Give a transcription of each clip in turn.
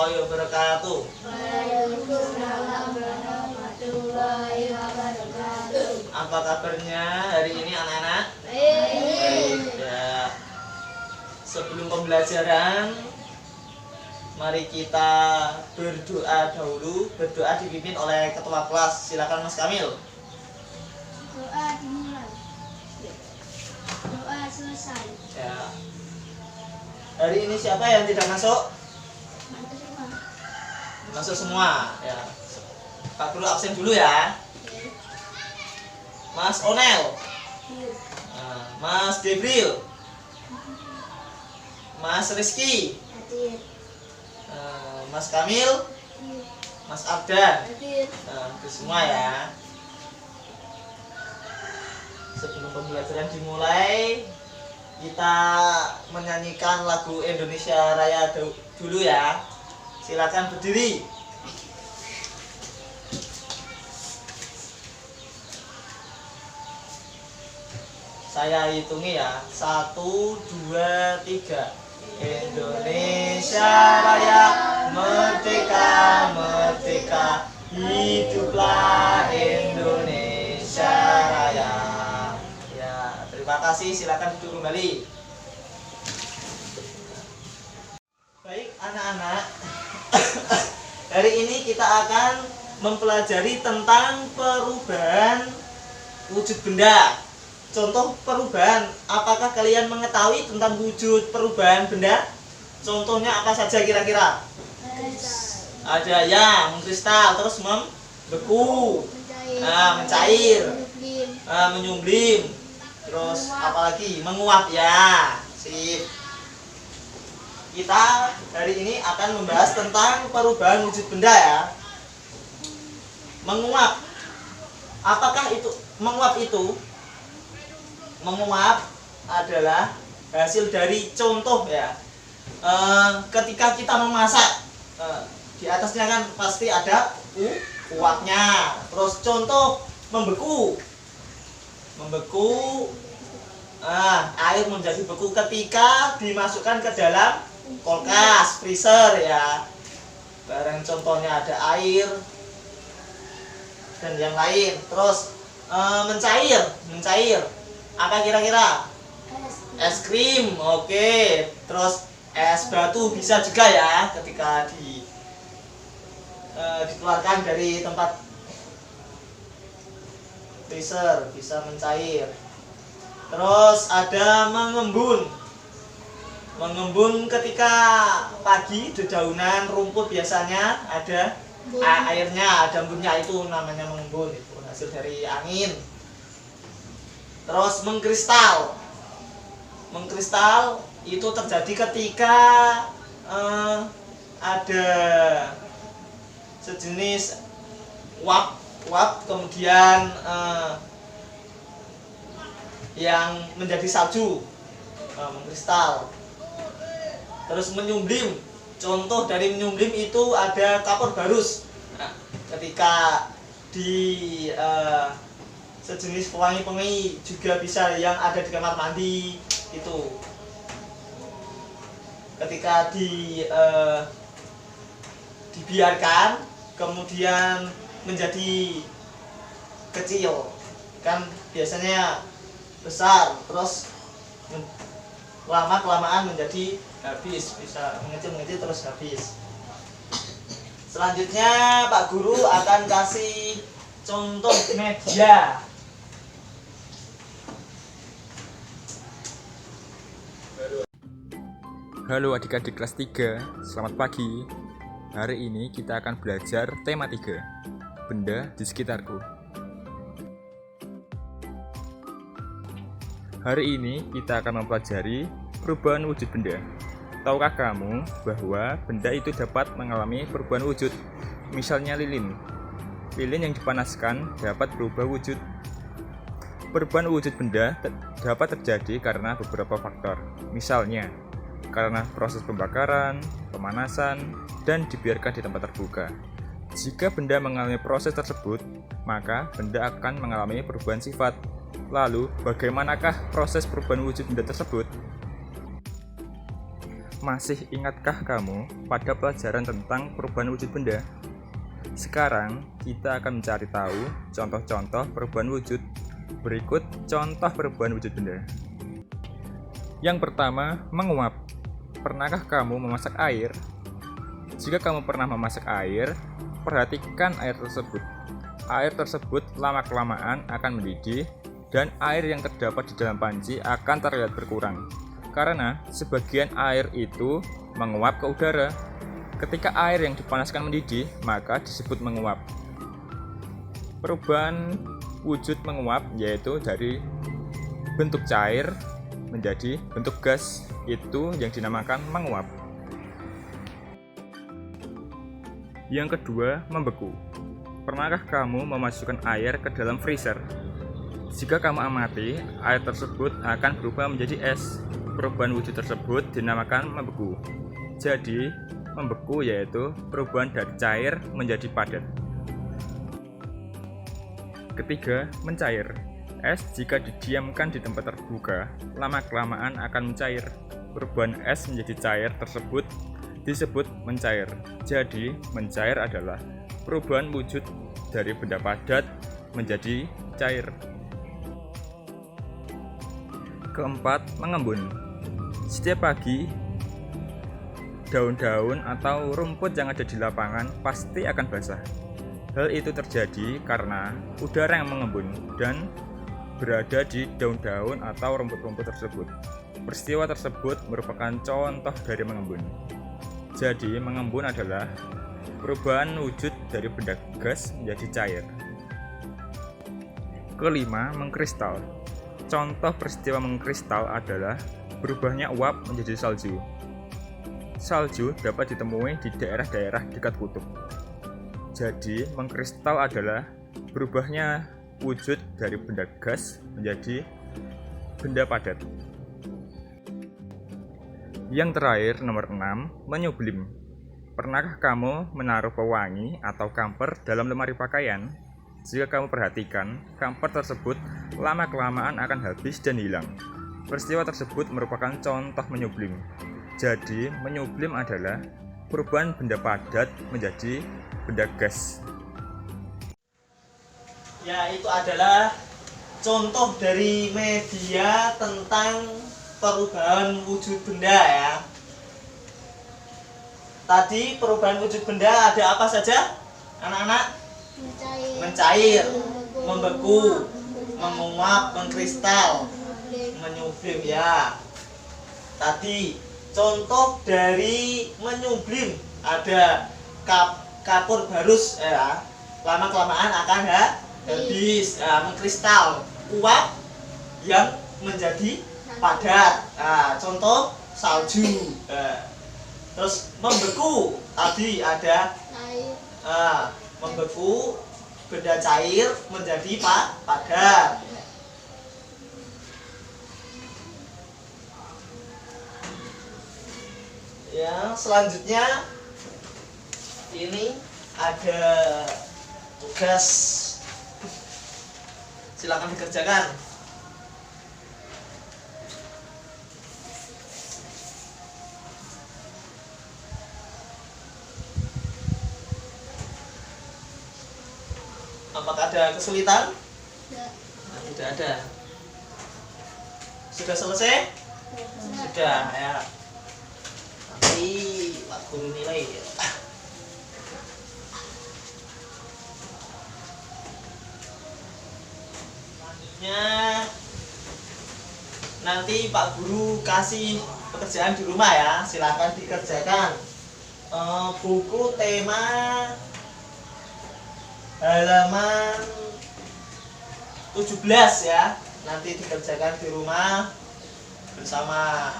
warahmatullahi wabarakatuh. Waalaikumsalam warahmatullahi wabarakatuh. Apa kabarnya hari ini anak-anak? Baik. Ya. Sebelum pembelajaran, mari kita berdoa dahulu. Berdoa dipimpin oleh ketua kelas. Silakan Mas Kamil. Doa dimulai. Doa selesai. Ya. Hari ini siapa yang tidak masuk? Mantu semua. Masuk semua. Ya. Pak Guru absen dulu ya. Mas Onel, Mas Gabriel, Mas Rizky, Hadir. Mas Kamil, Mas Abdan. Hadir. Itu semua ya. Sebelum pembelajaran dimulai, kita menyanyikan lagu Indonesia Raya dulu ya. Silakan berdiri. Saya hitungi ya. 1, 2, 3. Indonesia Raya merdeka, merdeka. Hiduplah Indonesia Raya. Ya, terima kasih. Silakan duduk kembali. Baik, anak-anak. Hari ini kita akan mempelajari tentang perubahan wujud benda. Contoh perubahan, apakah kalian mengetahui tentang wujud perubahan benda? Contohnya apa saja kira-kira? Ada yang mengkristal, terus membeku, mencair, menyumblim, terus apalagi menguap ya. Sip. Kita hari ini akan membahas tentang perubahan wujud benda ya. Menguap. Apakah itu menguap itu? Menguap adalah hasil dari contoh ya. Ketika kita memasak, di atasnya kan pasti ada uapnya. Terus contoh membeku, air menjadi beku ketika dimasukkan ke dalam kulkas, freezer ya. Barang contohnya ada air dan yang lain. Terus mencair. Apa kira-kira? Es krim. Oke. Terus es batu bisa juga ya ketika dikeluarkan dari tempat freezer bisa mencair. Terus ada mengembun. Mengembun ketika pagi dedaunan rumput biasanya ada airnya, ada embunnya, itu namanya mengembun. Itu hasil dari angin. Terus mengkristal. Mengkristal itu terjadi ketika ada sejenis uap kemudian yang menjadi salju, mengkristal. Terus menyumblim. Contoh dari menyumblim itu ada kapur barus. Nah, ketika di sejenis pewangi-pewangi juga bisa yang ada di kamar mandi itu. Ketika dibiarkan kemudian menjadi kecil, kan biasanya besar, terus lama-kelamaan menjadi habis, bisa mengecil terus habis. Selanjutnya Pak Guru akan kasih contoh media. Halo adik-adik kelas 3, selamat pagi. Hari ini kita akan belajar tema 3, benda di sekitarku. Hari ini kita akan mempelajari perubahan wujud benda. Tahukah kamu bahwa benda itu dapat mengalami perubahan wujud? Misalnya lilin. Lilin yang dipanaskan dapat berubah wujud. Perubahan wujud benda dapat terjadi karena beberapa faktor. Misalnya, karena proses pembakaran, pemanasan, dan dibiarkan di tempat terbuka. Jika benda mengalami proses tersebut, maka benda akan mengalami perubahan sifat. Lalu, bagaimanakah proses perubahan wujud benda tersebut? Masih ingatkah kamu pada pelajaran tentang perubahan wujud benda? Sekarang kita akan mencari tahu contoh-contoh perubahan wujud. Berikut contoh perubahan wujud benda. Yang pertama, menguap. Pernahkah kamu memasak air? Jika kamu pernah memasak air, perhatikan air tersebut. Air tersebut lama-kelamaan akan mendidih dan air yang terdapat di dalam panci akan terlihat berkurang. Karena sebagian air itu menguap ke udara. Ketika air yang dipanaskan mendidih, maka disebut menguap. Perubahan wujud menguap yaitu dari bentuk cair menjadi bentuk gas, itu yang dinamakan menguap. Yang kedua, membeku. Pernahkah kamu memasukkan air ke dalam freezer? Jika kamu amati, air tersebut akan berubah menjadi es. Perubahan wujud tersebut dinamakan membeku. Jadi, membeku yaitu perubahan dari cair menjadi padat. Ketiga, mencair. Es jika didiamkan di tempat terbuka, lama-kelamaan akan mencair. Perubahan es menjadi cair tersebut disebut mencair. Jadi, mencair adalah perubahan wujud dari benda padat menjadi cair. Keempat, mengembun. Setiap pagi, daun-daun atau rumput yang ada di lapangan pasti akan basah. Hal itu terjadi karena udara yang mengembun dan berada di daun-daun atau rumput-rumput tersebut. Peristiwa tersebut merupakan contoh dari mengembun. Jadi, mengembun adalah perubahan wujud dari benda gas menjadi cair. Kelima, mengkristal. Contoh peristiwa mengkristal adalah berubahnya uap menjadi salju. Salju dapat ditemui di daerah-daerah dekat kutub. Jadi, mengkristal adalah berubahnya wujud dari benda gas menjadi benda padat. Yang terakhir, nomor 6, menyublim. Pernahkah kamu menaruh pewangi atau kamper dalam lemari pakaian? Jika kamu perhatikan, kamper tersebut lama-kelamaan akan habis dan hilang. Peristiwa tersebut merupakan contoh menyublim. Jadi, menyublim adalah perubahan benda padat menjadi benda gas. Ya, itu adalah contoh dari media tentang perubahan wujud benda ya. Tadi perubahan wujud benda ada apa saja, anak-anak? Mencair, membeku, menguap, mengkristal, menyublim ya. Tadi contoh dari menyublim ada kapur barus ya, lama-kelamaan akan habis. Mengkristal, uap yang menjadi padat. Contoh salju. Terus membeku, tadi ada membeku benda cair menjadi padat. Ya, selanjutnya ini ada tugas, silakan dikerjakan. Apakah ada kesulitan? Tidak ada. Sudah selesai? Sudah ya. Nanti Pak Guru nilai ya. Selanjutnya nanti Pak Guru kasih pekerjaan di rumah ya. Silakan dikerjakan. Buku tema halaman 17 ya, nanti dikerjakan di rumah bersama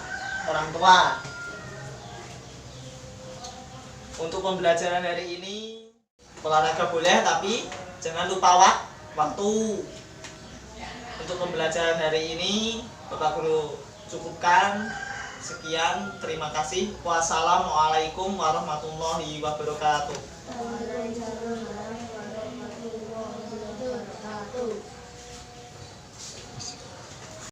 orang tua. Untuk pembelajaran hari ini, olahraga boleh tapi jangan lupa waktu. Untuk pembelajaran hari ini Bapak Guru cukupkan. Sekian, terima kasih. Wassalamualaikum warahmatullahi wabarakatuh.